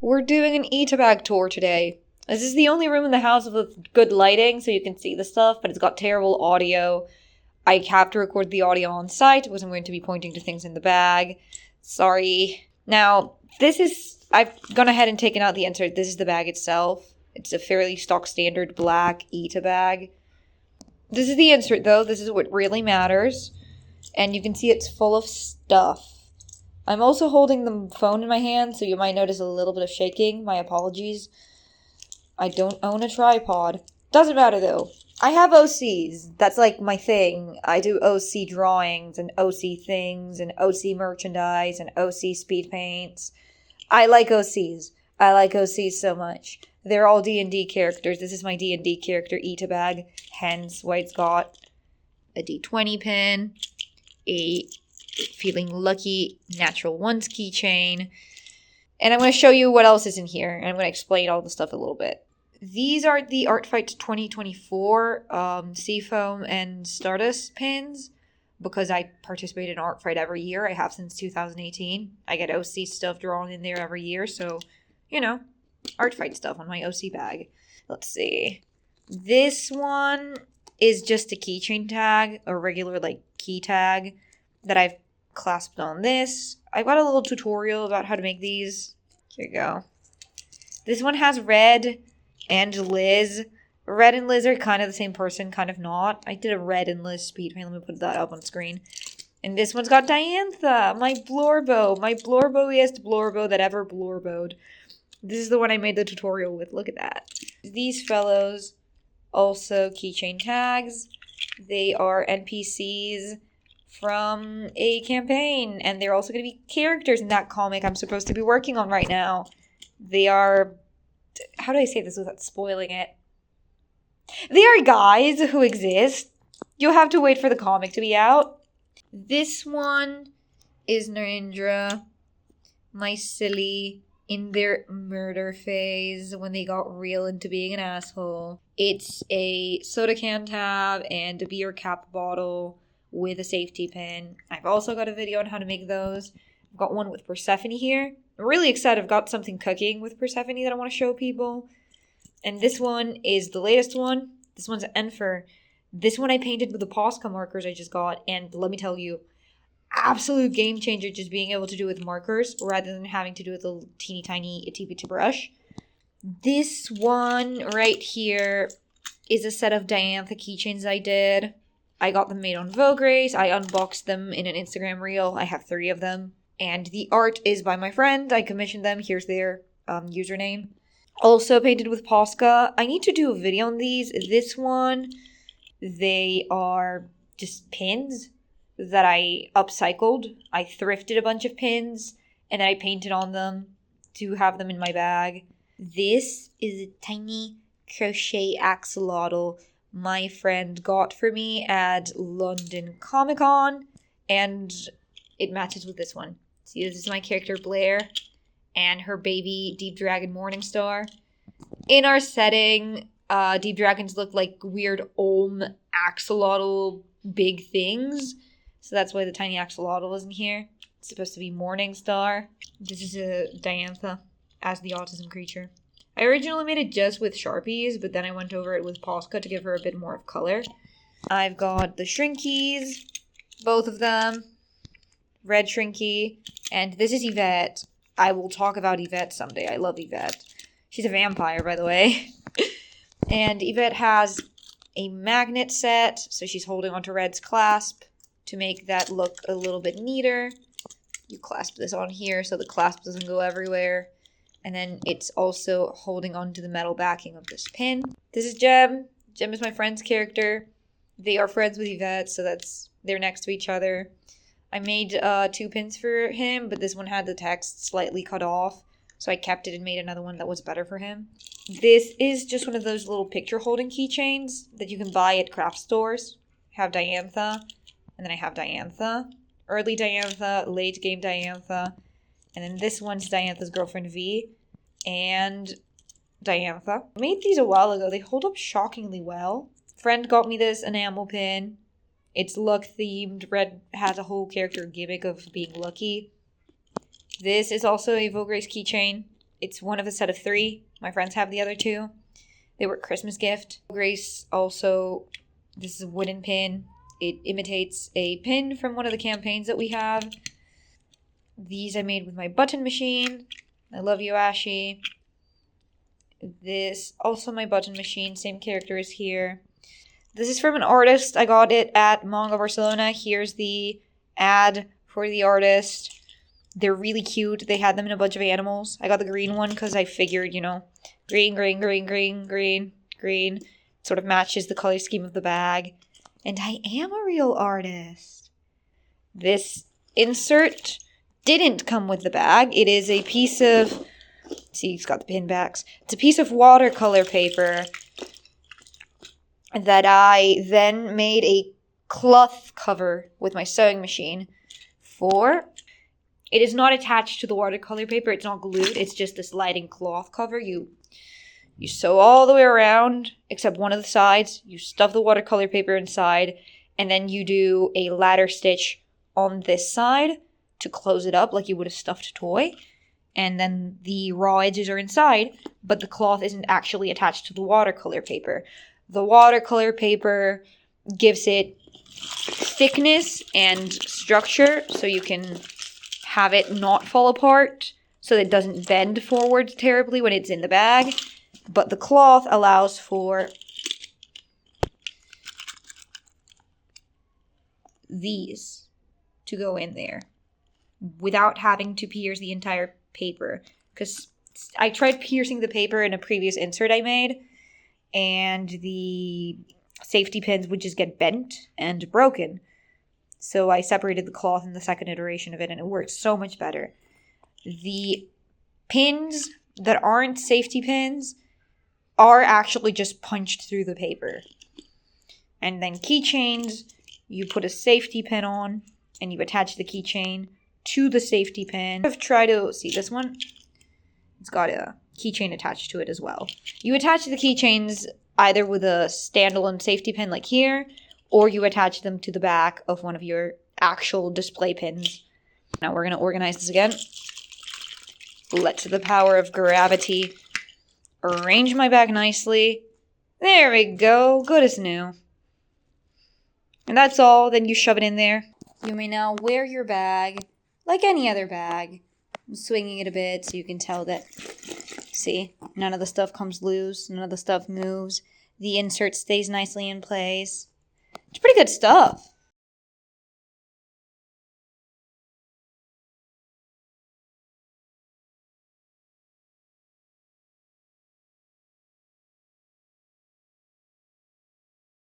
We're doing an ITA BAG tour today. This is the only room in the house with good lighting, so you can see the stuff, but it's got terrible audio. I have to record the audio on site because I'm going to be pointing to things in the bag. Sorry. Now, I've gone ahead and taken out the insert. This is the bag itself. It's a fairly stock standard black ITA bag. This is the insert though. This is what really matters. And you can see it's full of stuff. I'm also holding the phone in my hand, so you might notice a little bit of shaking. My apologies. I don't own a tripod. Doesn't matter though. I have OCs. That's like my thing. I do OC drawings and OC things and OC merchandise and OC speed paints. I like OCs. I like OCs so much. They're all D&D characters. This is my D&D character ITA bag. Hence why it's got a D20 pin, a Feeling Lucky Natural Ones keychain. And I'm going to show you what else is in here. And I'm going to explain all the stuff a little bit. These are the Art Fight 2024 Seafoam and Stardust pins. Because I participate in Art Fight every year. I have since 2018. I get OC stuff drawn in there every year. So, you know, Art Fight stuff on my OC bag. Let's see. This one is just a keychain tag. A regular, key tag that I've clasped on this. I've got a little tutorial about how to make these. Here you go. This one has Red and Liz. Red and Liz are kind of the same person, kind of not. I did a Red and Liz speed paint. Let me put that up on screen. And this one's got Diantha, my Blorbo. My Blorbo-iest Blorbo that ever Blorboed. This is the one I made the tutorial with. Look at that. These fellows, also keychain tags. They are NPCs from a campaign. And they're also going to be characters in that comic I'm supposed to be working on right now. They are... How do I say this without spoiling it? They are guys who exist. You'll have to wait for the comic to be out. This one is Narendra, my silly, in their murder phase when they got real into being an asshole. It's a soda can tab and a beer cap bottle with a safety pin. I've also got a video on how to make those. I've got one with Persephone here. I'm really excited. I've got something cooking with Persephone that I want to show people. And this one is the latest one. This one's Enfer. This one I painted with the Posca markers I just got. And let me tell you, absolute game changer just being able to do it with markers rather than having to do it with a teeny tiny itty bitty brush. This one right here is a set of Diantha keychains I did. I got them made on Vograce. I unboxed them in an Instagram reel. I have 3 of them. And the art is by my friend. I commissioned them. Here's their username. Also painted with Posca. I need to do a video on these. This one, they are just pins that I upcycled. I thrifted a bunch of pins and I painted on them to have them in my bag. This is a tiny crochet axolotl my friend got for me at London Comic Con, and it matches with this one. See, this is my character Blair and her baby Deep Dragon Morningstar. In our setting, Deep Dragons look like weird axolotl big things. So that's why the tiny axolotl is in here. It's supposed to be Morningstar. This is a Diantha as the autism creature. I originally made it just with Sharpies, but then I went over it with Posca to give her a bit more of color. I've got the Shrinkies, both of them. Red Shrinky. And this is Yvette. I will talk about Yvette someday. I love Yvette. She's a vampire, by the way. And Yvette has a magnet set, so she's holding onto Red's clasp to make that look a little bit neater. You clasp this on here so the clasp doesn't go everywhere. And then it's also holding onto the metal backing of this pin. This is Jem. Jem is my friend's character. They are friends with Yvette, so they're next to each other. I made 2 pins for him, but this one had the text slightly cut off. So I kept it and made another one that was better for him. This is just one of those little picture holding keychains that you can buy at craft stores. I have Diantha, and then I have Diantha. Early Diantha, late game Diantha. And then this one's Diantha's girlfriend V. And Diantha. I made these a while ago. They hold up shockingly well. Friend got me this enamel pin. It's luck themed. Red has a whole character gimmick of being lucky. This is also a Vograce keychain. It's one of a set of 3. My friends have the other 2. They were a Christmas gift. Grace also, this is a wooden pin. It imitates a pin from one of the campaigns that we have. These I made with my button machine. I love you, Ashy. This, also my button machine, same character as here. This is from an artist. I got it at Manga Barcelona. Here's the ad for the artist. They're really cute. They had them in a bunch of animals. I got the green one because I figured, you know, green, green, green, green, green, green. Sort of matches the color scheme of the bag. And I am a real artist. This insert didn't come with the bag. It is a piece of, see, it's got the pin backs. It's a piece of watercolor paper that I then made a cloth cover with my sewing machine for. It is not attached to the watercolor paper. It's not glued. It's just this lighting cloth cover. You sew all the way around except one of the sides. You stuff the watercolor paper inside, and then you do a ladder stitch on this side to close it up like you would a stuffed toy. And then the raw edges are inside, but the cloth isn't actually attached to the watercolor paper. The watercolor paper gives it thickness and structure so you can have it not fall apart so that it doesn't bend forward terribly when it's in the bag. But the cloth allows for these to go in there without having to pierce the entire paper. Because I tried piercing the paper in a previous insert I made, and the safety pins would just get bent and broken. So I separated the cloth in the second iteration of it, and it worked so much better. The pins that aren't safety pins are actually just punched through the paper. And then keychains, you put a safety pin on, and you attach the keychain to the safety pin. I've tried to see this one. It's got a keychain attached to it as well. You attach the keychains either with a standalone safety pin like here, or you attach them to the back of one of your actual display pins. Now we're going to organize this again. Let the power of gravity arrange my bag nicely. There we go. Good as new. And that's all. Then you shove it in there. You may now wear your bag like any other bag. I'm swinging it a bit so you can tell that, see, none of the stuff comes loose. None of the stuff moves. The insert stays nicely in place. It's pretty good stuff.